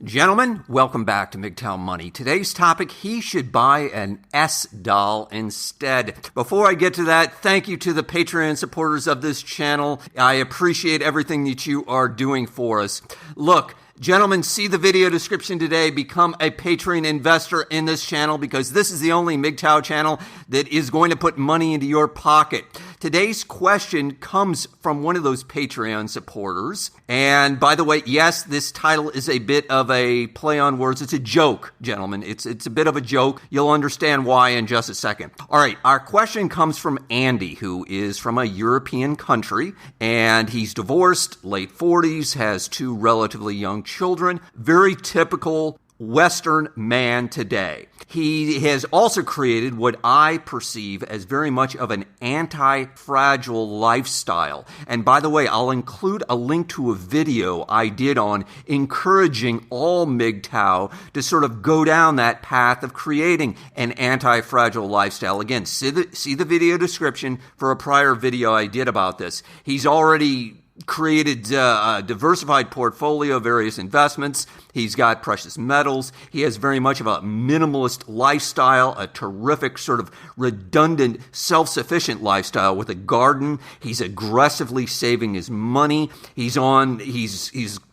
Gentlemen, welcome back to MGTOW Money. Today's topic, he should buy an S doll instead. Before I get to that, thank you to the Patreon supporters of this channel. I appreciate everything that you are doing for us. Look, gentlemen, see the video description today. Become a Patreon investor in this channel because this is the only MGTOW channel that is going to put money into your pocket. Today's question comes from one of those Patreon supporters. And by the way, yes, this title is a bit of a play on words. It's a joke, gentlemen. It's a bit of a joke. You'll understand why in just a second. All right, our question comes from Andy, who is from a European country, and he's divorced, late 40s, has two relatively young children. Very typical Western man today. He has also created what I perceive as very much of an anti-fragile lifestyle. And by the way, I'll include a link to a video I did on encouraging all MGTOW to sort of go down that path of creating an anti-fragile lifestyle. Again, see the video description for a prior video I did about this. He's already created a diversified portfolio of various investments. He's got precious metals. He has very much of a minimalist lifestyle, a terrific sort of redundant, self-sufficient lifestyle with a garden. He's aggressively saving his money. He's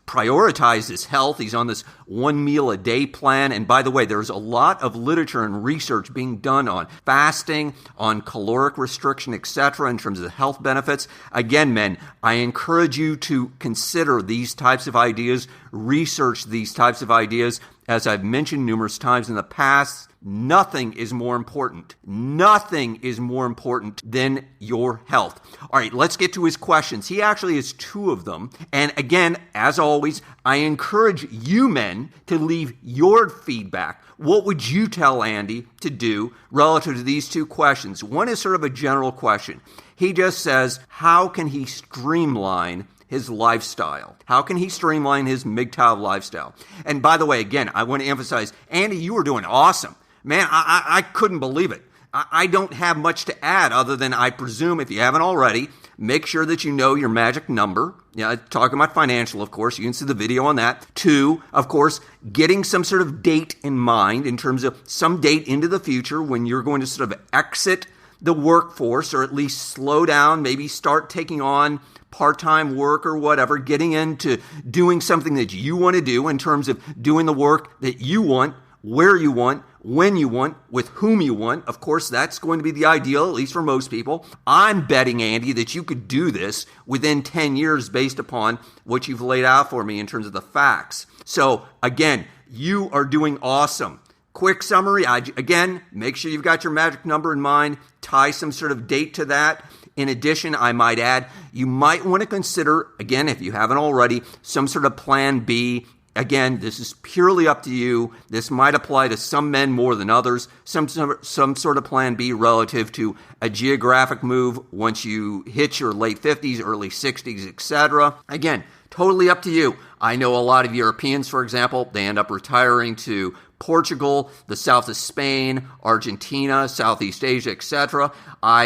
prioritized his health. He's on this 1 meal a day plan. And by the way, there's a lot of literature and research being done on fasting, on caloric restriction, etc., in terms of the health benefits. Again, men, I encourage you to consider these types of ideas, research these types of ideas. As I've mentioned numerous times in the past, nothing is more important. Nothing is more important than your health. All right, let's get to his questions. He actually has two of them. And again, as always, I encourage you men to leave your feedback. What would you tell Andy to do relative to these two questions? One is sort of a general question. He just says, how can he streamline his lifestyle? How can he streamline his MGTOW lifestyle? And by the way, again, I want to emphasize, Andy, you were doing awesome. Man, I couldn't believe it. I don't have much to add other than I presume, if you haven't already, make sure that you know your magic number. Yeah, talking about financial, of course. You can see the video on that. 2, of course, getting some sort of date in mind in terms of some date into the future when you're going to sort of exit the workforce or at least slow down, maybe start taking on part-time work or whatever, getting into doing something that you want to do in terms of doing the work that you want, where you want, when you want, with whom you want. Of course, that's going to be the ideal, at least for most people. I'm betting, Andy, that you could do this within 10 years based upon what you've laid out for me in terms of the facts. So, again, you are doing awesome. Quick summary, again, make sure you've got your magic number in mind, tie some sort of date to that. In addition, I might add, you might want to consider, again, if you haven't already, some sort of plan B. Again, this is purely up to you. This might apply to some men more than others. Some sort of plan B relative to a geographic move once you hit your late 50s, early 60s, etc. Again, totally up to you. I know a lot of Europeans, for example, they end up retiring to Portugal, the south of Spain, Argentina, Southeast Asia, etc.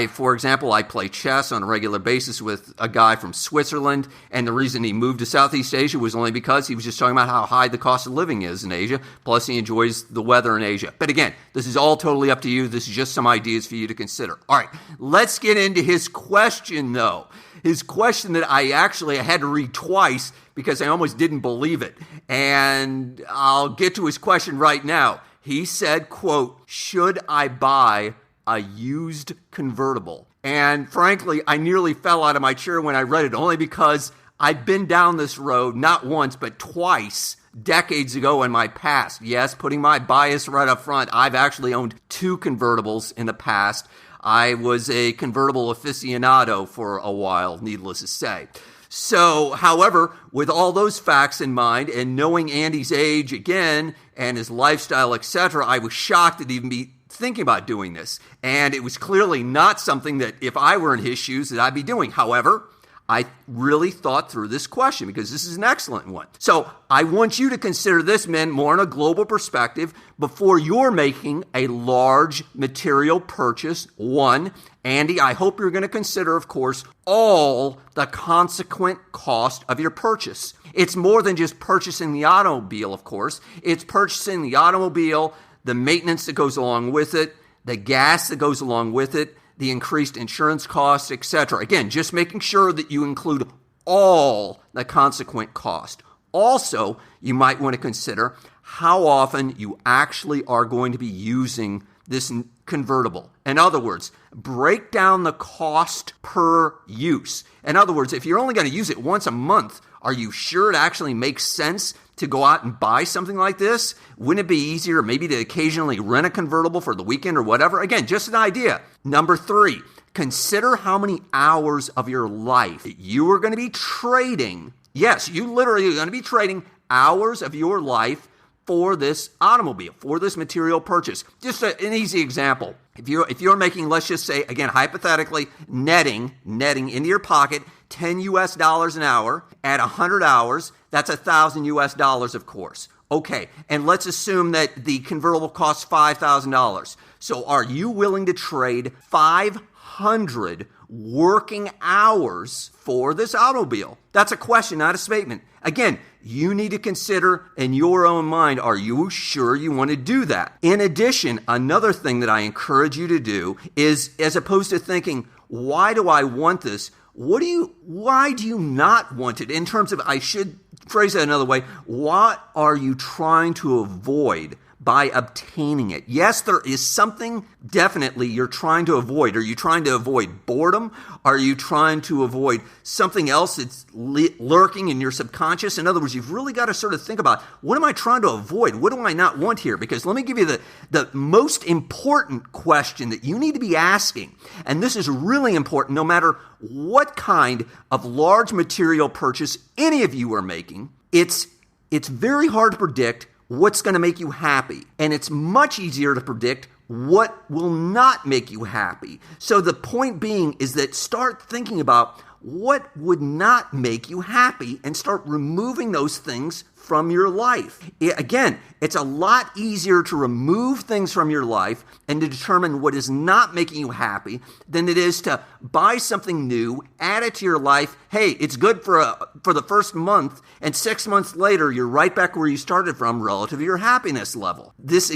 For example, I play chess on a regular basis with a guy from Switzerland, and the reason he moved to Southeast Asia was only because he was just talking about how high the cost of living is in Asia, plus he enjoys the weather in Asia. But again, this is all totally up to you. This is just some ideas for you to consider. All right, let's get into his question, though. His question that I had to read twice because I almost didn't believe it. And I'll get to his question right now. He said, quote, should I buy a used convertible? And frankly, I nearly fell out of my chair when I read it, only because I've been down this road not once, but twice, decades ago in my past. Yes, putting my bias right up front, I've actually owned 2 convertibles in the past. I was a convertible aficionado for a while, needless to say. So, however, with all those facts in mind and knowing Andy's age again and his lifestyle, etc., I was shocked to even be thinking about doing this. And it was clearly not something that if I were in his shoes that I'd be doing. However, I really thought through this question because this is an excellent one. So I want you to consider this, men, more in a global perspective before you're making a large material purchase. One, Andy, I hope you're going to consider, of course, all the consequent cost of your purchase. It's more than just purchasing the automobile, of course. It's purchasing the automobile, the maintenance that goes along with it, the gas that goes along with it, the increased insurance costs, etc. Again, just making sure that you include all the consequent cost. Also, you might want to consider how often you actually are going to be using this convertible. In other words, break down the cost per use. In other words, if you're only going to use it once a month, are you sure it actually makes sense to go out and buy something like this? Wouldn't it be easier maybe to occasionally rent a convertible for the weekend or whatever? Again, just an idea. Number 3, consider how many hours of your life you are going to be trading. Yes, you literally are going to be trading hours of your life for this automobile, for this material purchase. Just an easy example. If you're making, let's just say, again, hypothetically, netting into your pocket $10 an hour at 100 hours, that's $1,000, of course. Okay, and let's assume that the convertible costs $5,000. So are you willing to trade 500 working hours for this automobile? That's a question, not a statement. Again, you need to consider in your own mind, are you sure you want to do that? In addition, another thing that I encourage you to do is, as opposed to thinking, why do I want this? Why do you not want it? In terms of, I should phrase it another way, what are you trying to avoid by obtaining it? Yes, there is something definitely you're trying to avoid. Are you trying to avoid boredom? Are you trying to avoid something else that's lurking in your subconscious? In other words, you've really got to sort of think about, what am I trying to avoid? What do I not want here? Because let me give you the most important question that you need to be asking. And this is really important no matter what kind of large material purchase any of you are making. It's very hard to predict what's going to make you happy. And it's much easier to predict what will not make you happy. So the point being is that start thinking about what would not make you happy and start removing those things from your life. Again, it's a lot easier to remove things from your life and to determine what is not making you happy than it is to buy something new, add it to your life. Hey, it's good for the first month, and 6 months later, you're right back where you started from relative to your happiness level. This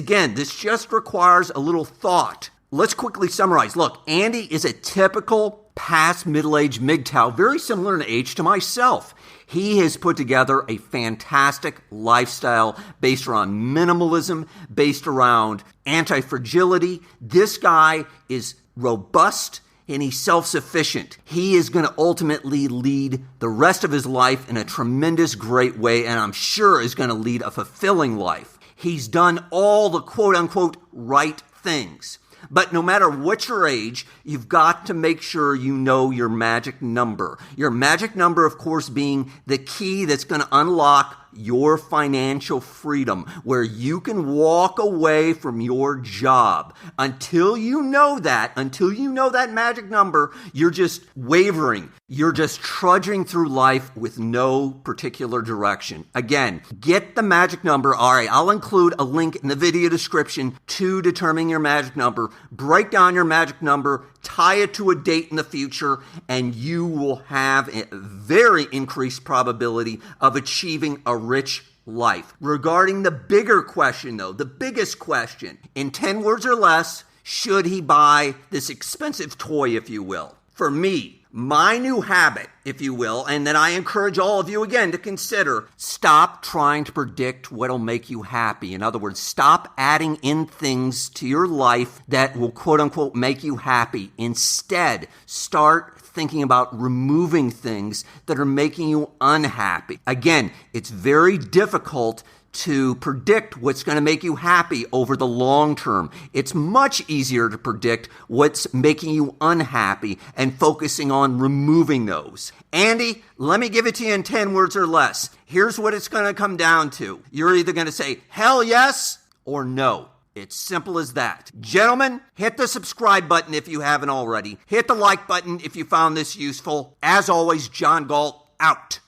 just requires a little thought. Let's quickly summarize. Look, Andy is a typical past middle-aged MGTOW, very similar in age to myself. He has put together a fantastic lifestyle based around minimalism, based around anti-fragility. This guy is robust and he's self-sufficient. He is going to ultimately lead the rest of his life in a tremendous, great way, and I'm sure is going to lead a fulfilling life. He's done all the quote-unquote right things. But no matter what your age, you've got to make sure you know your magic number. Your magic number, of course, being the key that's going to unlock your financial freedom, where you can walk away from your job. Until you know that magic number, you're just wavering. You're just trudging through life with no particular direction. Again, get the magic number. All right, I'll include a link in the video description to determining your magic number. Break down your magic number, tie it to a date in the future, and you will have a very increased probability of achieving a rich life. Regarding the bigger question, though, the biggest question, in 10 words or less, should he buy this expensive toy, if you will? For me, my new habit, if you will, and then I encourage all of you again to consider, stop trying to predict what'll make you happy. In other words, stop adding in things to your life that will quote unquote make you happy. Instead, start thinking about removing things that are making you unhappy. Again, it's very difficult to predict what's going to make you happy over the long term. It's much easier to predict what's making you unhappy and focusing on removing those. Andy, let me give it to you in 10 words or less. Here's what it's going to come down to. You're either going to say, hell yes, or no. It's simple as that. Gentlemen, hit the subscribe button if you haven't already. Hit the like button if you found this useful. As always, John Galt, out.